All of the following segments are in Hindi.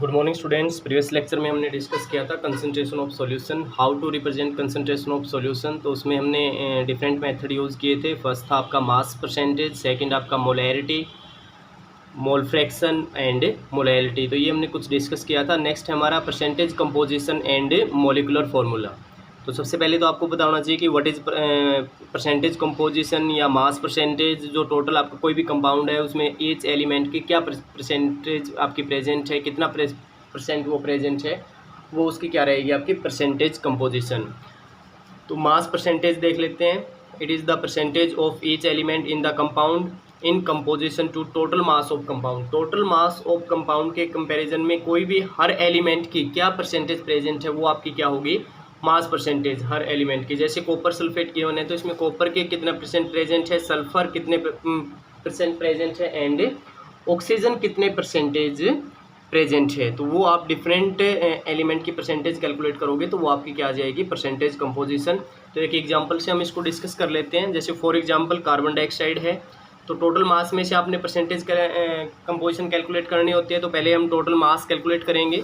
Good morning students. Previous lecture में हमने डिस्कस किया था concentration of solution, how to represent concentration of solution. तो उसमें हमने डिफरेंट मेथड यूज़ किए थे। फर्स्ट था आपका मास परसेंटेज, सेकंड आपका molarity, mole fraction and molarity. तो ये हमने कुछ डिस्कस किया था। नेक्स्ट है हमारा percentage composition and molecular formula. तो सबसे पहले तो आपको पता होना चाहिए कि व्हाट इज़ परसेंटेज कंपोजिशन या मास परसेंटेज। जो टोटल आपका कोई भी कंपाउंड है उसमें ईच एलिमेंट की क्या परसेंटेज आपकी प्रेजेंट है, कितना परसेंट वो प्रेजेंट है, वो उसकी क्या रहेगी आपकी परसेंटेज कंपोजिशन। तो मास परसेंटेज देख लेते हैं। It is the percentage of each element in the compound in composition to total mass of compound. Total mass of compound के कंपैरिजन में कोई भी हर एलिमेंट की क्या परसेंटेज प्रेजेंट है वो आपकी क्या होगी, मास परसेंटेज हर एलिमेंट की। जैसे कॉपर सल्फेट गिवन है तो इसमें कॉपर के कितना परसेंट प्रेजेंट है, सल्फर कितने परसेंट प्रेजेंट है एंड ऑक्सीजन कितने परसेंटेज प्रेजेंट है। तो वो आप डिफरेंट एलिमेंट की परसेंटेज कैलकुलेट करोगे तो वो आपकी क्या आ जाएगी, परसेंटेज कंपोजिशन। तो एक एग्जांपल से हम इसको डिस्कस कर लेते हैं। जैसे फॉर एग्जांपल कार्बन डाइऑक्साइड है, तो टोटल मास में से आपने परसेंटेज कंपोजिशन कैलकुलेट करनी होती है। तो पहले हम टोटल मास कैलकुलेट करेंगे।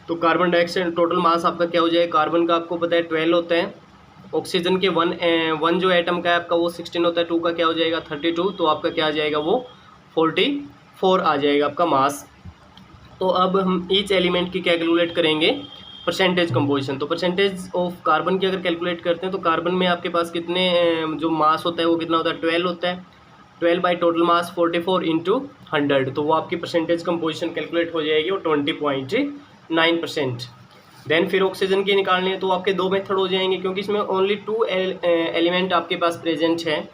तो कार्बन डाइऑक्साइड टोटल मास आपका क्या हो जाएगा, कार्बन का आपको पता है 12 होता है, ऑक्सीजन के वन जो एटम का है आपका वो 16 होता है, 2 का क्या हो जाएगा 32, तो आपका क्या आ जाएगा वो 44 आ जाएगा आपका मास। तो अब हम ईच एलिमेंट की क्या कैलकुलेट करेंगे, परसेंटेज कंपोजिशन। तो परसेंटेज ऑफ कार्बन की अगर कैलकुलेट करते हैं तो कार्बन में आपके पास कितने जो मास होता है वो कितना होता है, 12 होता है। 12 बाई टोटल मास 44 इंटू 100, तो वो आपकी परसेंटेज कंपोजिशन कैलकुलेट हो जाएगी वो 20.9%। देन फिर ऑक्सीजन की निकालनी है तो आपके दो मेथड हो जाएंगे, क्योंकि इसमें ओनली 2 एलिमेंट आपके पास प्रेजेंट है।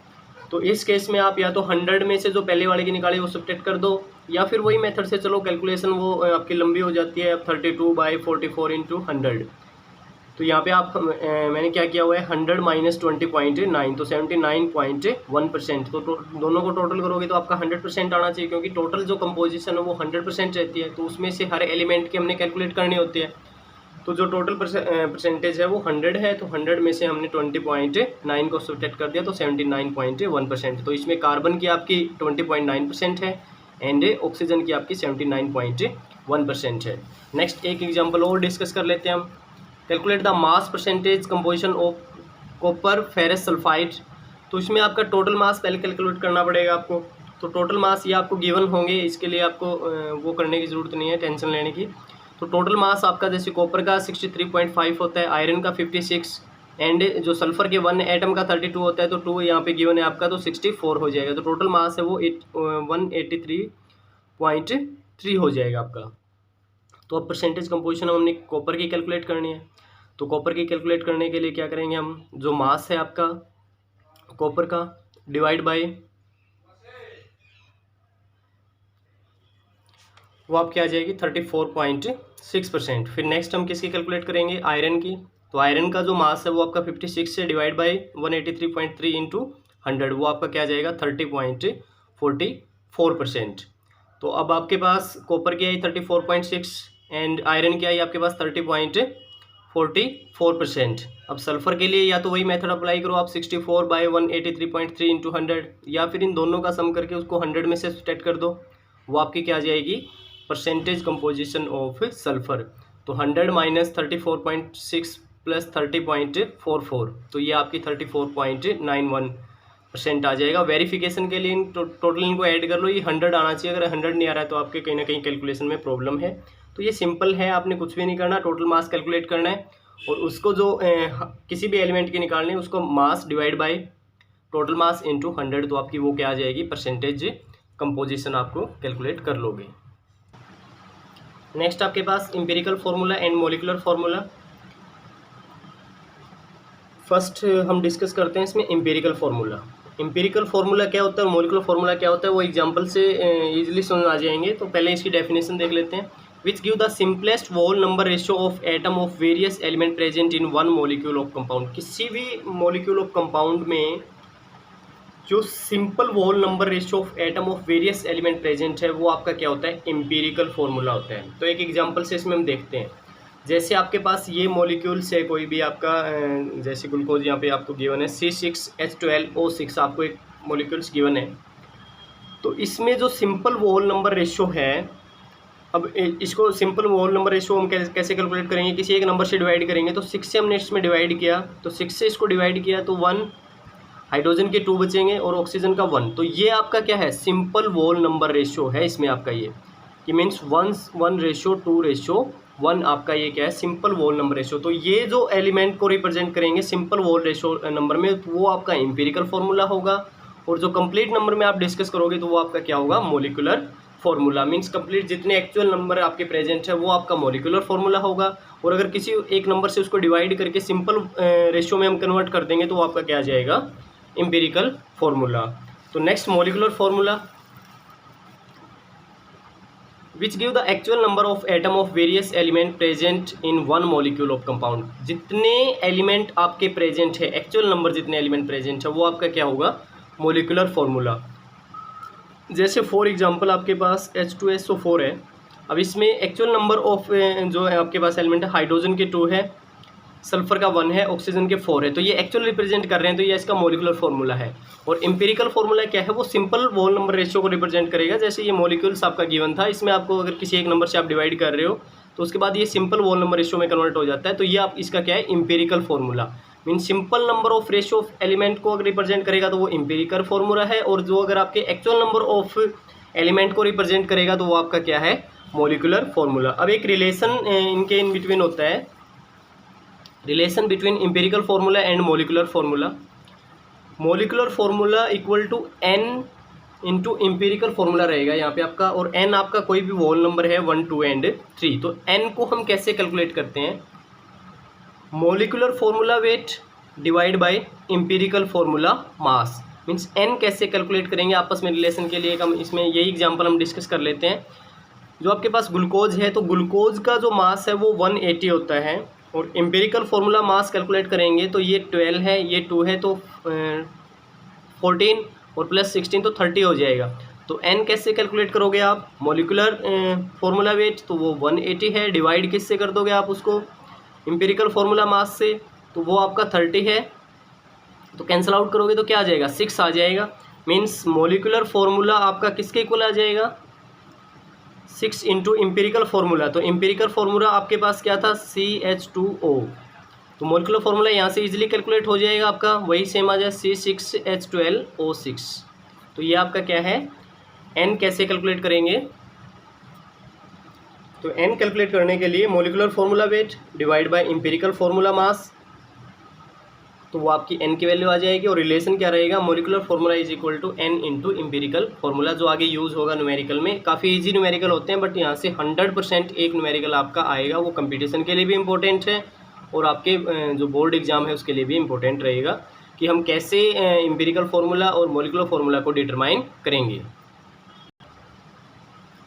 तो इस केस में आप या तो 100 में से जो पहले वाले की निकाली वो सब्ट्रैक्ट कर दो, या फिर वही मेथड से चलो कैलकुलेशन वो आपकी लंबी हो जाती है, 32/44 इंटू 100। तो यहाँ पे आप मैंने क्या किया हुआ है 100 माइनस 20.9, तो 79.1%। तो दोनों को टोटल करोगे तो आपका 100% आना चाहिए, क्योंकि टोटल जो कंपोजिशन है वो 100% रहती है। तो उसमें से हर एलिमेंट की हमने कैलकुलेट करनी होती है। तो जो टोटल परसेंटेज है वो 100 है, तो 100 में से हमने 20.9 को सब्ट्रैक्ट कर दिया तो 79.1%। तो इसमें कार्बन की आपकी 20.9% है एंड ऑक्सीजन की आपकी 79.1% है। नेक्स्ट एक एग्जांपल और डिस्कस कर लेते हैं हम। Calculate the mass percentage composition of copper ferrous sulphide. तो इसमें आपका टोटल मास पहले कैलकुलेट करना पड़ेगा आपको। तो टोटल मास ये आपको गिवन होंगे, इसके लिए आपको वो करने की ज़रूरत नहीं है, टेंशन लेने की। तो टोटल मास आपका जैसे कॉपर का 63.5 होता है, आयरन का 56 एंड जो सल्फर के 1 एटम का 32 होता है, तो 2 यहाँ पे गिवन है आपका, तो 64 हो जाएगा। तो टोटल मास है वो 183.3 हो जाएगा आपका। तो अब परसेंटेज कंपोजिशन हमने कॉपर की कैलकुलेट करनी है। तो कॉपर की कैलकुलेट करने के लिए क्या करेंगे हम, जो मास है आपका कॉपर का डिवाइड बाय वो आपकी आ जाएगी 34.6%। फिर नेक्स्ट हम किसकी कैलकुलेट करेंगे, आयरन की। तो आयरन का जो मास है वो आपका 56 से डिवाइड बाई 183.3 इंटू 100, वो आपका क्या आ जाएगा 30.44%। तो अब आपके पास कॉपर की आई 34.6 एंड आयरन की आई आपके पास 30.44%। अब सल्फर के लिए या तो वही मेथड अप्लाई करो आप 64/183.3 इंटू 100, या फिर इन दोनों का सम करके उसको 100 में से सब्ट्रैक्ट कर दो, वो आपकी क्या आ जाएगी, परसेंटेज कंपोजिशन ऑफ सल्फर। तो 100 माइनस 34.6 प्लस 30.44, तो ये आपकी 34.91% आ जाएगा। वेरिफिकेशन के लिए इन टोटल इनको ऐड कर लो, ये 100 आना चाहिए। अगर 100 नहीं आ रहा है तो आपके कहीं ना कहीं कैलकुलेशन में प्रॉब्लम है। तो ये सिंपल है, आपने कुछ भी नहीं करना, टोटल मास कैलकुलेट करना है और उसको जो किसी भी एलिमेंट की निकालनी है उसको mass divide by total mass into 100, तो आपकी वो क्या आ जाएगी, परसेंटेज कंपोजिशन आपको कैलकुलेट कर लोगे। नेक्स्ट आपके पास empirical formula and molecular formula. First हम डिस्कस करते हैं इसमें इंपेरिकल फार्मूला। इंपेरिकल फार्मूला क्या होता है, मॉलिक्यूलर फार्मूला क्या होता है, वो एग्जांपल से इजीली समझ आ जाएंगे। तो पहले इसकी डेफिनेशन देख लेते हैं। Which give the simplest whole number ratio of atom of various element present in one molecule of compound. किसी भी मॉलिक्यूल ऑफ कंपाउंड में जो simple whole number ratio of atom of various element present है वो आपका क्या होता है, एम्पिरिकल फार्मूला होता है। तो एक एग्जांपल से इसमें हम देखते हैं। जैसे आपके पास ये मॉलिक्यूल्स है कोई भी आपका, जैसे ग्लूकोज यहाँ पे आपको गिवन है C6H12O6, आपको एक मॉलिक्यूल्स गिवन है। तो इसमें जो सिंपल वोल नंबर रेशियो है अब इसको सिंपल होल नंबर रेशियो हम कैसे कैलकुलेट करेंगे, किसी एक नंबर से डिवाइड करेंगे। तो 6 से हमने इसमें डिवाइड किया, तो 6 से इसको डिवाइड किया तो 1, हाइड्रोजन के 2 बचेंगे और ऑक्सीजन का 1। तो ये आपका क्या है, सिंपल होल नंबर रेशियो है इसमें आपका ये, कि मीन्स 1:2:1 आपका ये क्या है, सिंपल होल नंबर रेशियो। तो ये जो एलिमेंट को रिप्रेजेंट करेंगे सिंपल होल रेशियो नंबर में, तो वो आपका एम्पिरिकल फॉर्मूला होगा। और जो कंप्लीट नंबर में आप डिस्कस करोगे तो वो आपका क्या होगा, मॉलिक्यूलर फॉर्मूला। मीन्स कंप्लीट जितने एक्चुअल नंबर आपके प्रेजेंट है वो आपका मॉलिक्यूलर फॉर्मूला होगा। और अगर किसी एक नंबर से उसको डिवाइड करके सिंपल रेशियो में हम कन्वर्ट कर देंगे तो वो आपका क्या आ जाएगा, एम्पिरिकल फॉर्मूला। तो next molecular formula, which give the actual number of atom of various element present in one molecule of compound. जितने एलिमेंट आपके प्रेजेंट है, एक्चुअल नंबर जितने एलिमेंट प्रेजेंट है वो आपका क्या होगा, मॉलिक्यूलर फॉर्मूला। जैसे फॉर एग्जांपल आपके पास H2SO4 है। अब इसमें एक्चुअल नंबर ऑफ जो है आपके पास एलिमेंट है, हाइड्रोजन के 2 है, सल्फर का 1 है, ऑक्सीजन के 4 है। तो ये एक्चुअल रिप्रेजेंट कर रहे हैं, तो ये इसका मॉलिक्यूलर फॉर्मूला है। और एम्पिरिकल फॉर्मूला क्या है, वो सिंपल होल नंबर रेशियो को रिप्रेजेंट करेगा। जैसे ये मॉलिक्यूल्स आपका गिवन था, इसमें आपको अगर किसी एक नंबर से आप डिवाइड कर रहे हो तो उसके बाद ये सिंपल होल नंबर रेशियो में कन्वर्ट हो जाता है। तो ये आप इसका क्या है, empirical formula. Mean simple number of ratio of element को अगर रिप्रेजेंट करेगा तो वो एम्पिरिकल फॉर्मूला है। और जो अगर आपके एक्चुअल नंबर ऑफ एलिमेंट को रिप्रेजेंट करेगा तो वो आपका क्या है, मॉलिक्यूलर फॉर्मूला। अब एक रिलेशन इनके इन बिटवीन होता है, relation between empirical formula and molecular formula. Molecular formula equal to n into empirical formula रहेगा यहाँ पे आपका। और n आपका कोई भी होल नंबर है 1, 2 एंड 3। तो n को हम कैसे कैलकुलेट करते हैं, molecular formula weight divide by empirical formula mass. Means n कैसे कैलकुलेट करेंगे आपस में रिलेशन के लिए, हम इसमें यही एग्जांपल हम डिस्कस कर लेते हैं। जो आपके पास ग्लूकोज है, तो ग्लूकोज का जो मास है वो 180 होता है। और एम्पिरिकल फॉर्मूला मास कैलकुलेट करेंगे तो ये 12 है, ये 2 है, तो 14 और प्लस 16 तो 30 हो जाएगा। तो n कैसे कैलकुलेट करोगे आप, मॉलिक्यूलर फॉर्मूला वेट, तो वो 180 है, डिवाइड किससे कर दोगे आप उसको, एम्पिरिकल फॉर्मूला मास से, तो वो आपका 30 है। तो कैंसिल आउट करोगे तो क्या आ जाएगा, 6 आ जाएगा। मीन्स मॉलिक्यूलर फॉर्मूला आपका किसके इक्वल आ जाएगा, 6 इंटू एम्पिरिकल फॉर्मूला। तो एम्पिरिकल फॉर्मूला आपके पास क्या था, CH2O। तो मॉलिक्यूलर फॉर्मूला यहाँ से इजीली कैलकुलेट हो जाएगा आपका, वही सेम आ जाए C6H12O6। तो ये आपका क्या है, n कैसे कैलकुलेट करेंगे, तो n कैलकुलेट करने के लिए molecular formula weight divide by empirical formula mass, तो वो आपकी n की वैल्यू आ जाएगी। और रिलेशन क्या रहेगा, molecular formula is equal to n into empirical formula, जो आगे यूज़ होगा न्यूमेरिकल में। काफ़ी इजी न्यूमेरिकल होते हैं, बट यहाँ से 100% एक न्यूमेरिकल आपका आएगा, वो कंपटीशन के लिए भी इंपॉर्टेंट है और आपके जो बोर्ड एग्जाम है उसके लिए भी इंपॉर्टेंट रहेगा कि हम कैसे एम्पिरिकल फार्मूला और मॉलिक्यूलर फार्मूला को डिटरमाइन करेंगे।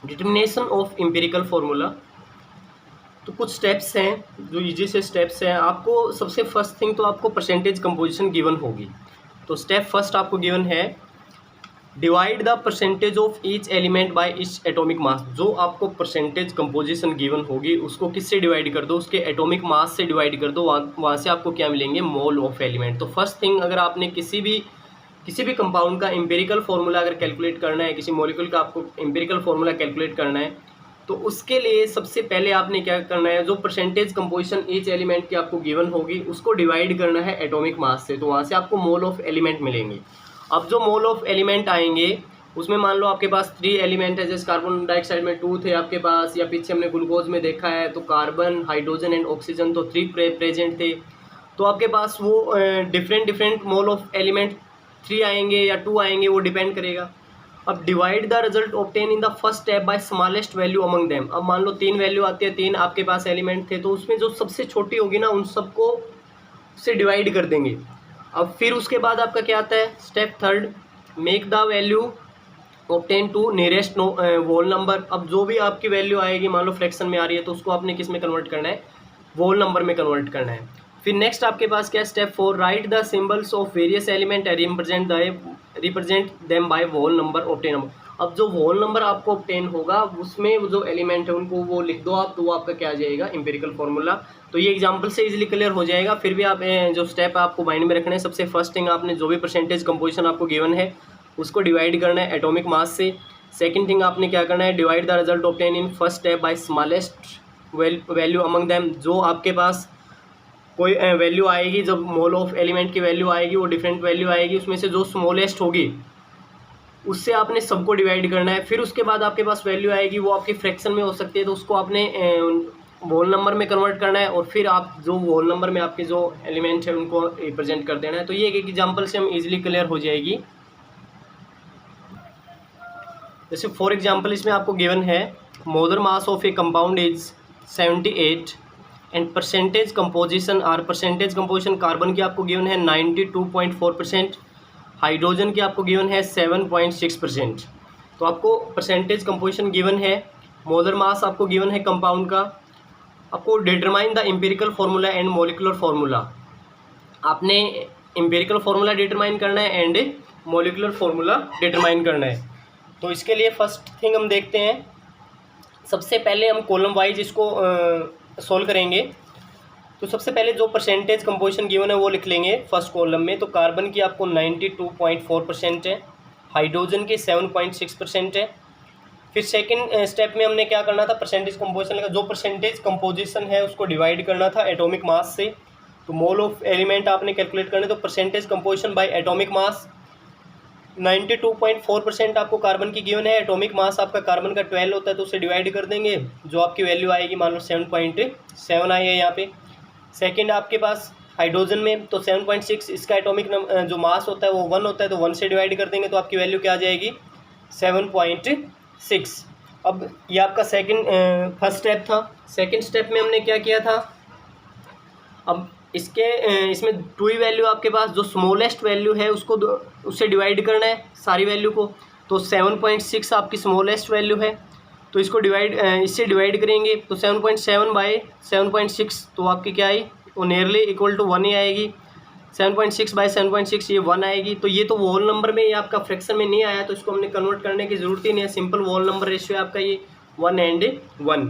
डिटर्मिनेशन ऑफ एम्पिरिकल फार्मूला, तो कुछ स्टेप्स हैं जो इजी से स्टेप्स हैं। आपको सबसे फर्स्ट थिंग तो आपको परसेंटेज कंपोजिशन गिवन होगी। तो स्टेप फर्स्ट आपको गिवन है, divide the percentage of each element by its atomic mass. जो आपको परसेंटेज कंपोजिशन गिवन होगी उसको किससे डिवाइड कर दो, उसके एटॉमिक मास से डिवाइड कर दो, वहाँ से आपको क्या मिलेंगे, मोल ऑफ एलिमेंट। तो फर्स्ट थिंग, अगर आपने किसी भी कंपाउंड का एम्पिरिकल फार्मूला अगर कैलकुलेट करना है, किसी मॉलिक्यूल का आपको एम्पिरिकल फार्मूला कैलकुलेट करना है, तो उसके लिए सबसे पहले आपने क्या करना है, जो परसेंटेज कंपोजिशन ईच एलिमेंट की आपको गिवन होगी उसको डिवाइड करना है एटॉमिक मास से। तो वहाँ से आपको मोल ऑफ एलिमेंट मिलेंगे। अब जो मोल ऑफ एलिमेंट आएंगे उसमें मान लो आपके पास 3 एलिमेंट है, जैसे कार्बन डाइऑक्साइड में 2 थे आपके पास, या पीछे हमने ग्लूकोज में देखा है तो कार्बन, हाइड्रोजन एंड ऑक्सीजन तो 3 प्रेजेंट थे। तो आपके पास वो डिफरेंट मोल ऑफ एलिमेंट 3 आएंगे या 2 आएंगे, वो डिपेंड करेगा। अब divide the result obtain in the first step by smallest value among them. अब मान लो 3 वैल्यू आती है, 3 आपके पास एलिमेंट थे, तो उसमें जो सबसे छोटी होगी ना उन सबको से डिवाइड कर देंगे। अब फिर उसके बाद आपका क्या आता है, step third, make the value obtain to nearest whole number. अब जो भी आपकी वैल्यू आएगी, मान लो फ्रैक्शन में आ रही है, तो उसको आपने किस में कन्वर्ट करना है, वोल नंबर में कन्वर्ट करना है। फिर नेक्स्ट आपके पास क्या है, step 4, write the symbols of various element and represent them by whole number obtain. अब जो वोल नंबर आपको ऑब्टेन होगा उसमें वो जो एलिमेंट है उनको वो लिख दो आप, तो वो आपका क्या आ जाएगा, एम्पिरिकल फार्मूला। तो ये एग्जांपल से इजीली क्लियर हो जाएगा। फिर भी आप जो स्टेप आपको माइंड में रखना है, सबसे फर्स्ट थिंग आपने जो भी परसेंटेज कंपोजिशन आपको गिवन है उसको डिवाइड करना है एटॉमिक मास से। सेकंड थिंग आपने क्या करना है, divide the result obtain in first step by smallest value among them. जो आपके पास कोई वैल्यू आएगी, जब मोल ऑफ एलिमेंट की वैल्यू आएगी वो डिफरेंट वैल्यू आएगी, उसमें से जो स्मॉलेस्ट होगी उससे आपने सबको डिवाइड करना है। फिर उसके बाद आपके पास वैल्यू आएगी, वो आपकी फ्रैक्शन में हो सकती है, तो उसको आपने होल नंबर में कन्वर्ट करना है, और फिर आप जो होल नंबर में आपके जो एलिमेंट है उनको रिप्रेजेंट कर देना है। तो ये एक एग्जांपल से हम इजीली क्लियर हो जाएगी। जैसे फॉर एग्जांपल इसमें आपको गिवन है molar mass of a compound is 78 and percentage composition are, percentage composition carbon की आपको गिवन है 92.4%, हाइड्रोजन की आपको गिवन है 7.6%। तो आपको परसेंटेज कंपोजिशन गिवन है, मोलर मास आपको गिवन है कंपाउंड का, आपको determine the empirical formula and molecular formula. आपने एम्पिरिकल फार्मूला डिटरमाइन करना है एंड मॉलिक्यूलर फार्मूला डिटरमाइन करना है। तो इसके लिए फर्स्ट थिंग हम देखते हैं, सबसे पहले हम कॉलम वाइज इसको सॉल्व करेंगे। तो सबसे पहले जो परसेंटेज कंपोजिशन गिवन है वो लिख लेंगे फर्स्ट कॉलम में। तो कार्बन की आपको 92.4% है, हाइड्रोजन की 7.6% है। फिर सेकंड स्टेप में हमने क्या करना था, परसेंटेज कंपोजिशन का जो परसेंटेज कंपोजिशन है उसको डिवाइड करना था एटॉमिक मास से। तो मोल ऑफ एलिमेंट आपने कैलकुलेट करना है, तो percentage composition bye atomic mass 92.4% आपको कार्बन की गिवन है, एटॉमिक मास आपका कार्बन का 12 होता है, तो उसे डिवाइड कर देंगे, जो आपकी वैल्यू आएगी मान लो 7.7 आई है यहाँ पे। सेकंड आपके पास हाइड्रोजन में तो 7.6, इसका एटॉमिक जो मास होता है वो 1 होता है, तो 1 से डिवाइड कर देंगे तो आपकी वैल्यू क्या आ जाएगी 7.6। अब ये आपका फर्स्ट स्टेप था। सेकंड स्टेप में हमने क्या किया था, अब इसमें 2 ही वैल्यू आपके पास, जो स्मॉलेस्ट वैल्यू है उससे डिवाइड करना है सारी वैल्यू को। तो 7.6 आपकी स्मॉलेस्ट वैल्यू है, तो इसको इससे डिवाइड करेंगे, तो 7.7 बाई 7.6 तो आपकी क्या आई, वो नियरली इक्वल टू 1 ही आएगी। 7.6 बाई 7.6 ये 1 आएगी। तो ये तो वोल नंबर में, ये आपका फ्रैक्शन में नहीं आया, तो इसको हमने कन्वर्ट करने की ज़रूरत ही नहीं है, सिंपल वोल नंबर रेशियो है आपका ये 1 and 1।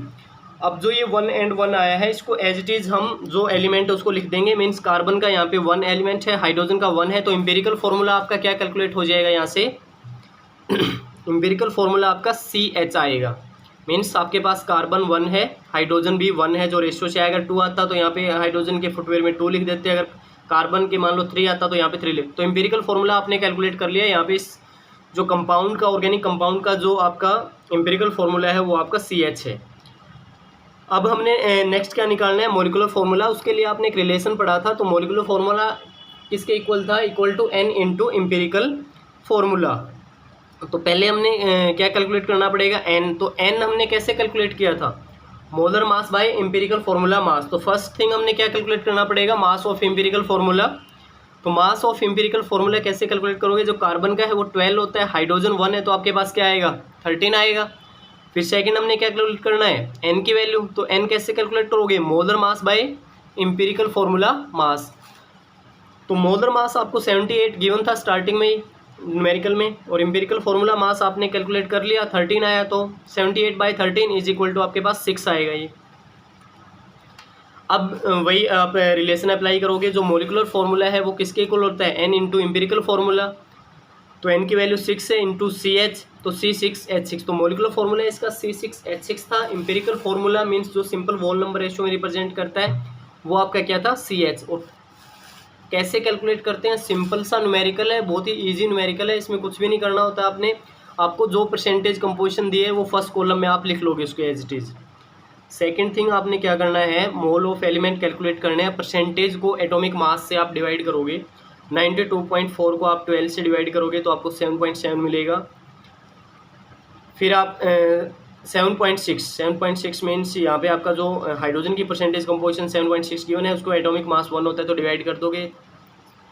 अब जो ये 1 and 1 आया है, इसको एज इट इज़ हम जो एलिमेंट है उसको लिख देंगे। मीन्स कार्बन का यहाँ पे 1 एलिमेंट है, हाइड्रोजन का 1 है, तो एम्पिरिकल फार्मूला आपका क्या कैलकुलेट हो जाएगा यहाँ से एम्पिरिकल फार्मूला आपका CH आएगा। मीन्स आपके पास कार्बन 1 है, हाइड्रोजन भी 1 है, जो रेशियो से आएगा 2 आता, तो यहाँ पे हाइड्रोजन के फुटवेयर में 2 लिख देते हैं। अगर कार्बन के मान लो 3 आता तो यहाँ पे 3 लिख। तो एम्पिरिकल फार्मूला आपने कैलकुलेट कर लिया। यहाँ पे इस जो कंपाउंड का, ऑर्गेनिक कंपाउंड का जो आपका एम्पिरिकल फार्मूला है वो आपका CH है। अब हमने नेक्स्ट क्या निकालना है, मॉलिक्यूलर फार्मूला। उसके लिए आपने एक रिलेशन पढ़ा था, तो मॉलिक्यूलर फार्मूला किसके इक्वल था, equal to n into empirical formula. तो पहले हमने क्या कैलकुलेट करना पड़ेगा, n। तो n हमने कैसे कैलकुलेट किया था, molar mass by empirical formula mass. तो फर्स्ट थिंग हमने क्या कैलकुलेट करना पड़ेगा, मास ऑफ एम्पिरिकल फार्मूला। तो मास ऑफ एम्पिरिकल फार्मूला कैसे कैलकुलेट करोगे, जो कार्बन का है वो 12 होता है, हाइड्रोजन 1 है, तो आपके पास क्या आएगा 13 आएगा। फिर सेकंड हमने क्या कैलकुलेट करना है, n की वैल्यू। तो n कैसे कैलकुलेट करोगे, molar mass by empirical formula mass. तो मोलर मास आपको 78 गिवन था स्टार्टिंग में ही न्यूमेरिकल में, और एम्पिरिकल फार्मूला मास आपने कैलकुलेट कर लिया 13 आया, तो 78 बाई 13 इज इक्वल टू आपके पास 6 आएगा ये। अब वही आप रिलेशन अप्लाई करोगे, जो मॉलिक्यूलर फार्मूला है वो किसके इक्वल होता है, n इंटू एम्पिरिकल फार्मूला। तो n की वैल्यू 6 है, इंटू CH, तो C6H6। तो मॉलिक्यूलर फार्मूला इसका C6H6 था। एम्पिरिकल फार्मूला मीन्स जो सिंपल वोल नंबर रेशियो में रिप्रेजेंट करता है वो आपका क्या था, CH। और कैसे कैलकुलेट करते हैं, सिंपल सा न्यूमेरिकल है, बहुत ही इजी न्यूमेरिकल है, इसमें कुछ भी नहीं करना होता आपने। आपको जो परसेंटेज कंपोजिशन दिए है वो फर्स्ट कॉलम में आप लिख लोगे उसको as it is. Second thing आपने क्या करना है, मोल ऑफ एलिमेंट कैलकुलेट करना है। परसेंटेज को एटॉमिक मास से आप डिवाइड करोगे, 92.4 को आप 12 से डिवाइड करोगे तो आपको 7.7 मिलेगा। फिर आप 7.6 मीन्स यहाँ पे आपका जो हाइड्रोजन की परसेंटेज कंपोजिशन 7.6 गिवन है, उसको एटॉमिक मास 1 होता है तो डिवाइड कर दोगे।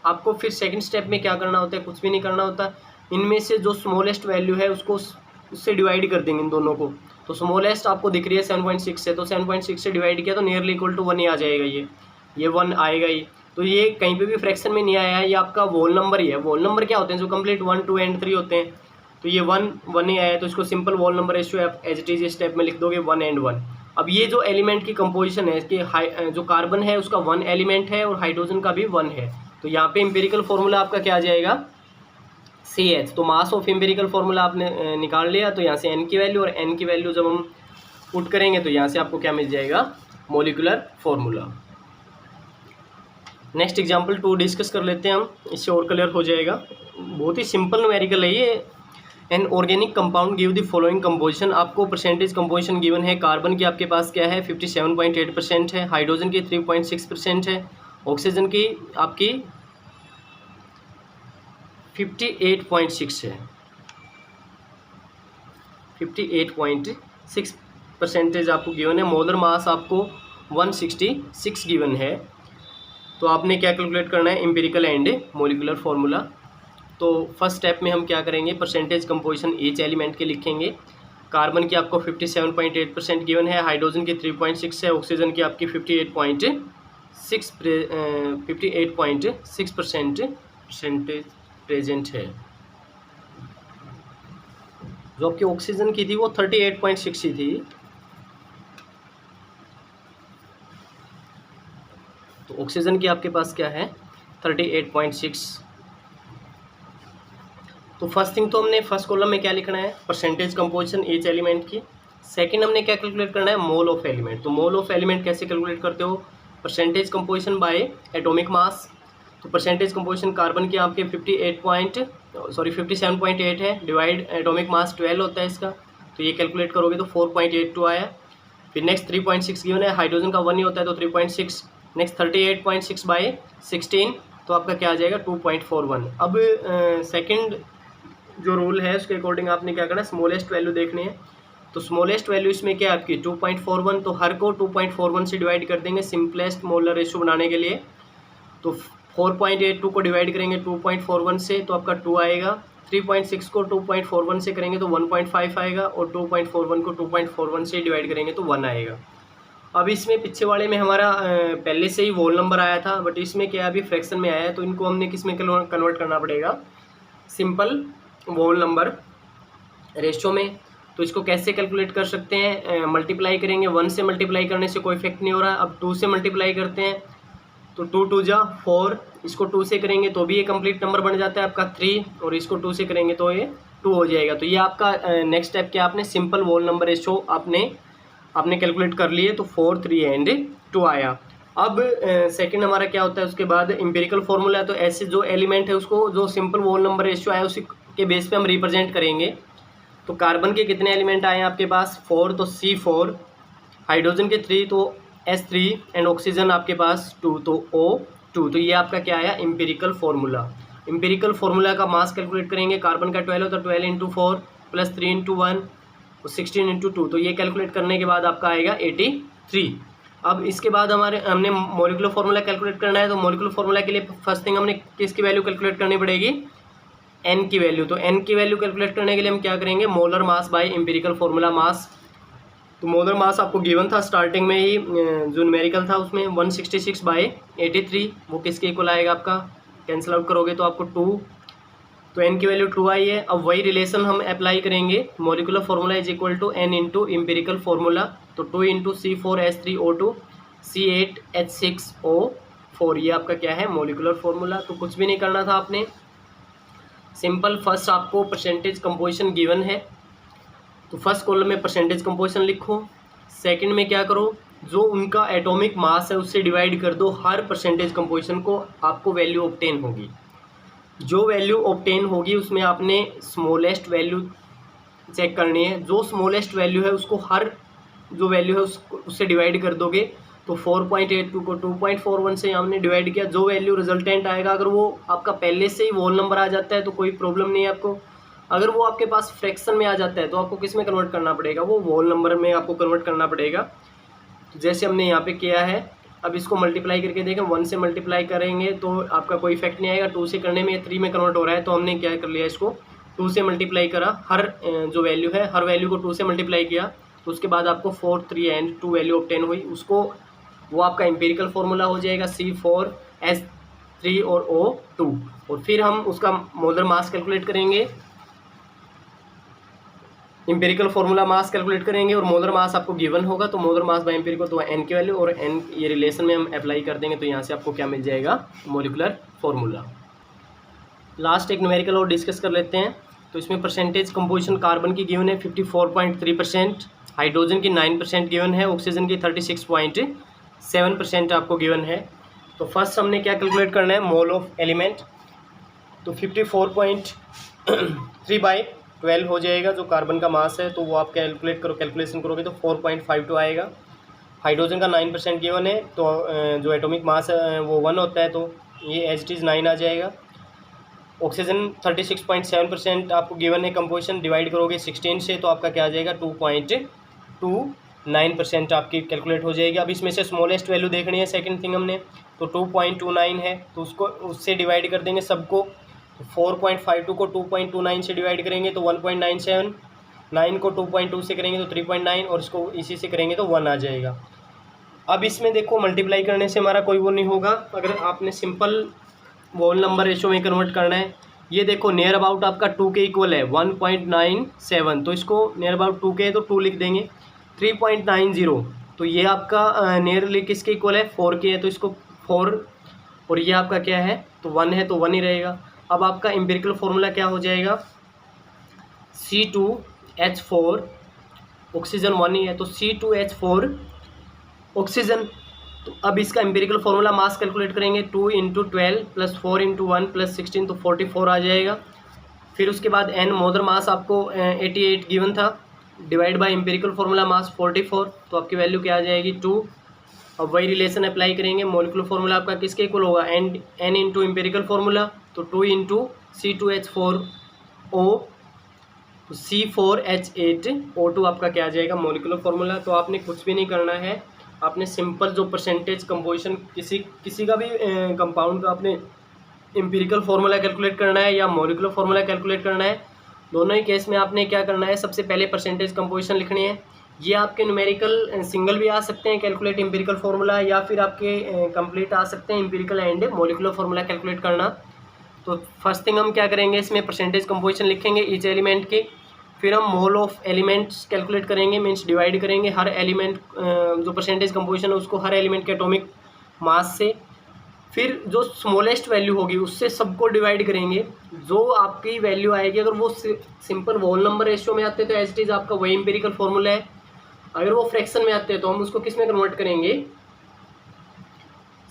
आपको फिर सेकंड स्टेप में क्या करना होता है, कुछ भी नहीं करना होता। इनमें से जो स्मॉलेस्ट वैल्यू है उसको उससे डिवाइड कर देंगे इन दोनों को। तो स्मॉलेस्ट आपको दिख रही है 7.6 से, तो 7.6 से डिवाइड किया तो नियरली इक्वल टू 1 ही आ जाएगा। ये 1 आएगा ही। तो ये कहीं पे भी फ्रैक्शन में नहीं आया है, ये आपका वोल नंबर ही है। वोल नंबर क्या होते हैं, जो कंप्लीट 1, 2 एंड 3 होते हैं। तो ये 1 ही आया, तो इसको सिंपल वोल नंबर रेशियो आप एज इट इज स्टेप में लिख दोगे 1 and 1। अब ये जो एलिमेंट की कंपोजिशन है, इसके जो कार्बन है उसका 1 एलिमेंट है और हाइड्रोजन का भी 1 है। तो यहाँ पे एम्पिरिकल फार्मूला आपका क्या आ जाएगा, CH। तो मास ऑफ एम्पिरिकल फार्मूला आपने निकाल लिया, तो यहाँ से n की वैल्यू, और n की वैल्यू जब हम पुट करेंगे तो यहाँ से आपको क्या मिल जाएगा, molecular formula. Next example 2 discuss कर लेते हैं हम, इससे और क्लियर हो जाएगा। बहुत ही सिंपल न्यूमेरिकल है ये। An organic compound give the following composition. आपको परसेंटेज कंपोजिशन गिवन है। कार्बन की आपके पास क्या है, 57.8% है, हाइड्रोजन की 3.6% है, ऑक्सीजन की आपकी 58.6 है, 58.6% आपको गिवन है। मोलर मास आपको 166 गिवन है। तो आपने क्या कैलकुलेट करना है, एम्पिरिकल एंड मॉलिक्यूलर फार्मूला। तो फर्स्ट स्टेप में हम क्या करेंगे, परसेंटेज कंपोजिशन ईच एलिमेंट के लिखेंगे। कार्बन की आपको 57.8% गिवन है, हाइड्रोजन की 3.6 है, ऑक्सीजन की आपकी 58.6% प्रेजेंट है। जो आपकी ऑक्सीजन की थी वो 38.6 ही थी। तो ऑक्सीजन की आपके पास क्या है, 38.6। तो फर्स्ट थिंग तो हमने फर्स्ट कॉलम में क्या लिखना है, परसेंटेज कंपोजिशन ईच एलिमेंट की। सेकंड हमने क्या कैलकुलेट करना है, मोल ऑफ एलिमेंट। तो मोल ऑफ एलिमेंट कैसे कैलकुलेट करते हो, percentage composition bye atomic mass. तो परसेंटेज कंपोजिशन कार्बन की आपके 57.8 है, डिवाइड एटॉमिक मास 12 होता है इसका। तो ये कैलकुलेट करोगे तो 4.82 आया। फिर नेक्स्ट 3.6 गिवन है, हाइड्रोजन का 1 ही होता है तो 3.6। नेक्स्ट 38.6 बाई 16, तो आपका क्या आ जाएगा, 2.41। अब सेकंड जो रूल है उसके अकॉर्डिंग आपने क्या करना है, स्मॉलेस्ट वैल्यू देखनी है। तो स्मॉलेस्ट वैल्यू इसमें क्या है आपकी 2.41। तो हर को 2.41 से डिवाइड कर देंगे सिंपलेस्ट मोलर रेशियो बनाने के लिए। तो 4.82 को डिवाइड करेंगे 2.41 से तो आपका 2 आएगा। 3.6 को 2.41 से करेंगे तो 1.5 आएगा, और 2.41 को 2.41 से डिवाइड करेंगे तो 1 आएगा। अब इसमें पीछे वाले में हमारा पहले से ही वोल नंबर आया था, बट इसमें क्या अभी फ्रैक्शन में आया है, तो इनको हमने किस में कन्वर्ट करना पड़ेगा, सिंपल वोल नंबर रेशियो में। तो इसको कैसे कैलकुलेट कर सकते हैं, मल्टीप्लाई करेंगे। 1 से मल्टीप्लाई करने से कोई इफेक्ट नहीं हो रहा। अब 2 से मल्टीप्लाई करते हैं तो 2 2 जा 4, इसको 2 से करेंगे तो भी ये कंप्लीट नंबर बन जाता है आपका 3, और इसको 2 से करेंगे तो ये 2 हो जाएगा। तो ये आपका नेक्स्ट स्टेप क्या, आपने सिंपल वोल नंबर रेशियो आपने कैलकुलेट कर लिए। तो 4 3 एंड 2 आया। अब सेकंड हमारा क्या होता है, उसके बाद एम्पिरिकल फार्मूला है। तो ऐसे जो एलिमेंट है उसको जो सिंपल वोल नंबर रेशियो आया उसी के बेस पे हम रिप्रेजेंट करेंगे। तो कार्बन के कितने एलिमेंट आए हैं आपके पास, 4, तो C4, हाइड्रोजन के 3 तो S3, एंड ऑक्सीजन आपके पास 2 तो O2। तो ये आपका क्या आया, एम्पिरिकल फार्मूला। एम्पिरिकल फार्मूला का मास कैलकुलेट करेंगे। कार्बन का 12 होता है, 12 × 4 + 3 × 1 तो 16 × 2। तो ये कैलकुलेट करने के बाद आपका आएगा 83। अब इसके बाद हमने मॉलिक्यूलर फार्मूला कैलकुलेट करना है। तो मॉलिक्यूलर फार्मूला के लिए फर्स्ट थिंग हमने किसकी वैल्यू कैलकुलेट करनी पड़ेगी, n की वैल्यू। तो n की वैल्यू कैलकुलेट करने के लिए हम क्या करेंगे, molar mass by empirical formula mass. तो मोलर मास आपको गिवन था स्टार्टिंग में ही, जो न्यूमेरिकल था उसमें 166/83। वो किसके इक्वल आएगा आपका, कैंसिल आउट करोगे तो आपको 2। तो n की वैल्यू 2 आई है। अब वही रिलेशन हम अप्लाई करेंगे, molecular formula is equal to n into empirical formula. तो 2 × C4H3O2 C8H6O4, ये आपका क्या है, मॉलिक्यूलर फार्मूला। तो कुछ भी नहीं करना था आपने, सिंपल फर्स्ट आपको परसेंटेज कंपोजिशन गिवन है तो फर्स्ट कॉलम में परसेंटेज कंपोजिशन लिखो। सेकंड में क्या करो, जो उनका एटॉमिक मास है उससे डिवाइड कर दो हर परसेंटेज कंपोजिशन को, आपको वैल्यू ऑब्टेन होगी। जो वैल्यू ऑब्टेन होगी उसमें आपने स्मॉलेस्ट वैल्यू चेक करनी है। जो स्मॉलेस्ट वैल्यू है उसको हर जो वैल्यू है उससे डिवाइड कर दोगे। तो 4.82 को 2.41 से हमने डिवाइड किया। जो वैल्यू रिजल्टेंट आएगा, अगर वो आपका पहले से ही वोल नंबर आ जाता है तो कोई प्रॉब्लम नहीं है आपको। अगर वो आपके पास फ्रैक्शन में आ जाता है तो आपको किस में कन्वर्ट करना पड़ेगा, वो वोल नंबर में आपको कन्वर्ट करना पड़ेगा। तो जैसे हमने यहाँ पे किया है, अब इसको मल्टीप्लाई करके देखें। 1 से मल्टीप्लाई करेंगे तो आपका कोई इफेक्ट नहीं आएगा। 2 से करने में 3 में कन्वर्ट हो रहा है, तो हमने क्या कर लिया, इसको 2 से मल्टीप्लाई करा। हर जो वैल्यू है हर वैल्यू को 2 से मल्टीप्लाई किया। तो उसके बाद आपको 4 3 एंड 2 वैल्यू ऑब्टेन हुई। उसको वो आपका एम्पिरिकल फार्मूला हो जाएगा C4H3 और O2। और फिर हम उसका मोलर मास कैलकुलेट करेंगे, एम्पिरिकल फार्मूला मास कैलकुलेट करेंगे, और मोलर मास आपको गिवन होगा। तो मोलर मास बाय एम्पिरिकल तो n की वैल्यू, और n ये रिलेशन में हम अप्लाई कर देंगे तो यहाँ से आपको क्या मिल जाएगा, मॉलिक्यूलर फार्मूला। लास्ट एक न्यूमेरिकल और डिस्कस कर लेते हैं। तो इसमें परसेंटेज कंपोजिशन कार्बन की गिवन है 54.3%, हाइड्रोजन की 9% गिवन है, ऑक्सीजन की 36.7% आपको गिवन है। तो फर्स्ट हमने क्या कैलकुलेट करना है, मोल ऑफ एलिमेंट। तो 54.3/12 हो जाएगा जो कार्बन का मास है, तो वो आप कैलकुलेशन करोगे तो 4.52 आएगा। हाइड्रोजन का 9% गिवन है, तो जो एटॉमिक मास है वो 1 होता है, तो ये एज इट इज़ 9 आ जाएगा। ऑक्सीजन 36.7% आपको गिवन है कंपोजिशन, डिवाइड करोगे 16 से तो आपका क्या आ जाएगा 2.29% आपकी कैलकुलेट हो जाएगी। अब इसमें से स्मॉलेस्ट वैल्यू देखनी है सेकंड थिंग हमने, तो 2.29 है, तो उसको उससे डिवाइड कर देंगे सबको। 4.52 को 2.29 से डिवाइड करेंगे तो 1.97, 9 को 2.2 से करेंगे तो 3.9 और इसको इसी से करेंगे तो 1 आ जाएगा। अब इसमें देखो मल्टीप्लाई करने से हमारा कोई वो नहीं होगा, अगर आपने सिंपल वोल नंबर रेशो में कन्वर्ट करना है। ये देखो नियर अबाउट आपका 2 के इक्वल है 1.97, तो इसको नियर अबाउट 2 के है तो 2 लिख देंगे। 3.90 तो ये आपका नियरली किसके इक्वल है 4 के है, तो इसको 4, और ये आपका क्या है तो 1 है तो 1 ही रहेगा। अब आपका एम्पिरिकल फॉर्मूला क्या हो जाएगा, C2H4, ऑक्सीजन 1 ही है तो C2H4 ऑक्सीजन। तो अब इसका एम्पिरिकल फॉर्मूला मास कैलकुलेट करेंगे, 2 × 12 + 4 × 1 + 16 तो 44 आ जाएगा। फिर उसके बाद n मोलर मास आपको 88 गिवन था, divide by empirical formula mass 44, तो आपकी वैल्यू क्या आ जाएगी 2। अब वही रिलेशन अप्लाई करेंगे, मोलिकुलर फॉर्मूला आपका किसके इक्वल होगा n × एम्पिरिकल फॉर्मूला, तो 2 × C2H4O तो C4H8O2 आपका क्या आ जाएगा मोलिकुलर फॉर्मूला। तो आपने कुछ भी नहीं करना है, आपने सिंपल जो परसेंटेज कंपोजिशन किसी का भी कंपाउंड का आपने एम्पिरिकल फार्मूला कैलकुलेट करना है या मॉलिक्यूलर फार्मूला कैलकुलेट करना है, दोनों ही केस में आपने क्या करना है, सबसे पहले परसेंटेज कंपोजिशन लिखनी है। ये आपके न्यूमेरिकल सिंगल भी आ सकते हैं कैलकुलेट एम्पिरिकल फार्मूला, या फिर आपके कंप्लीट आ सकते हैं empirical and molecular formula calculate करना। तो फर्स्ट थिंग हम क्या करेंगे, इसमें परसेंटेज कंपोजिशन लिखेंगे ईच एलिमेंट की, फिर हम मोल ऑफ एलिमेंट्स कैलकुलेट करेंगे, मीन्स डिवाइड करेंगे हर एलिमेंट जो परसेंटेज कंपोजिशन है उसको हर एलिमेंट के एटॉमिक मास से, फिर जो स्मॉलेस्ट वैल्यू होगी उससे सबको डिवाइड करेंगे। जो आपकी वैल्यू आएगी, अगर वो सिंपल वोल नंबर रेशियो में आते हैं तो एज इट इज़ आपका वही एम्पिरिकल फॉर्मूला है, अगर वो फ्रैक्शन में आते हैं तो हम उसको किस में कन्वर्ट करेंगे,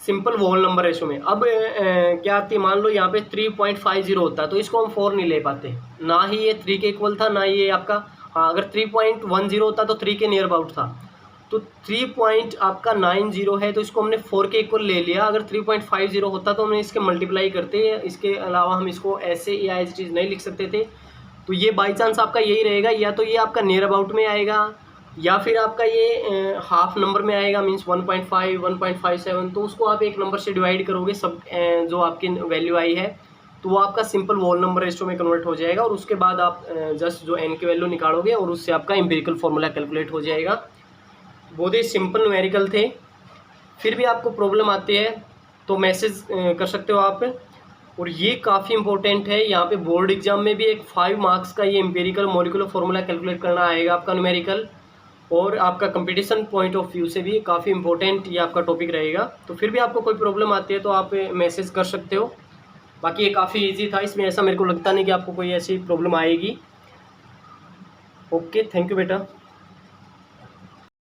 सिंपल वोल नंबर रेशो में। अब क्या आती है, मान लो यहाँ पे 3.50 होता है तो इसको हम 4 नहीं ले पाते, ना ही ये 3 के इक्वल था, ना ये आपका, हाँ अगर 3.10 होता तो 3 के नियर अबाउट था, तो 3.90 है तो इसको हमने 4 के इक्वल ले लिया। अगर 3.50 होता तो हमने इसके मल्टीप्लाई करते, इसके अलावा हम इसको ऐसे या एज चीज़ नहीं लिख सकते थे। तो ये बाई चांस आपका यही रहेगा, या तो ये आपका नियर अबाउट में आएगा या फिर आपका ये हाफ नंबर में आएगा, मीन्स 1.5 1.57, तो उसको आप एक नंबर से डिवाइड करोगे, सब जो आपकी वैल्यू आई है तो वो आपका सिंपल वोल नंबर रेशियो में कन्वर्ट हो जाएगा, और उसके बाद आप जस्ट जो n की वैल्यू निकालोगे और उससे आपका एम्पिरिकल फॉर्मूला कैलकुलेट हो जाएगा। बहुत ही सिंपल न्यूमेरिकल थे। फिर भी आपको प्रॉब्लम आती है तो मैसेज कर सकते हो आप, और ये काफ़ी इंपॉर्टेंट है, यहाँ पे बोर्ड एग्जाम में भी एक 5 मार्क्स का ये एम्पिरिकल मॉलिक्यूलर फॉर्मूला कैलकुलेट करना आएगा आपका न्यूमेरिकल, और आपका कंपटीशन पॉइंट ऑफ व्यू से भी काफ़ी इंपॉर्टेंट ये आपका टॉपिक रहेगा। तो फिर भी आपको कोई प्रॉब्लम आती है तो आप मैसेज कर सकते हो। बाकी ये काफ़ी इजी था, इसमें ऐसा मेरे को लगता नहीं कि आपको कोई ऐसी प्रॉब्लम आएगी। ओके, थैंक यू बेटा।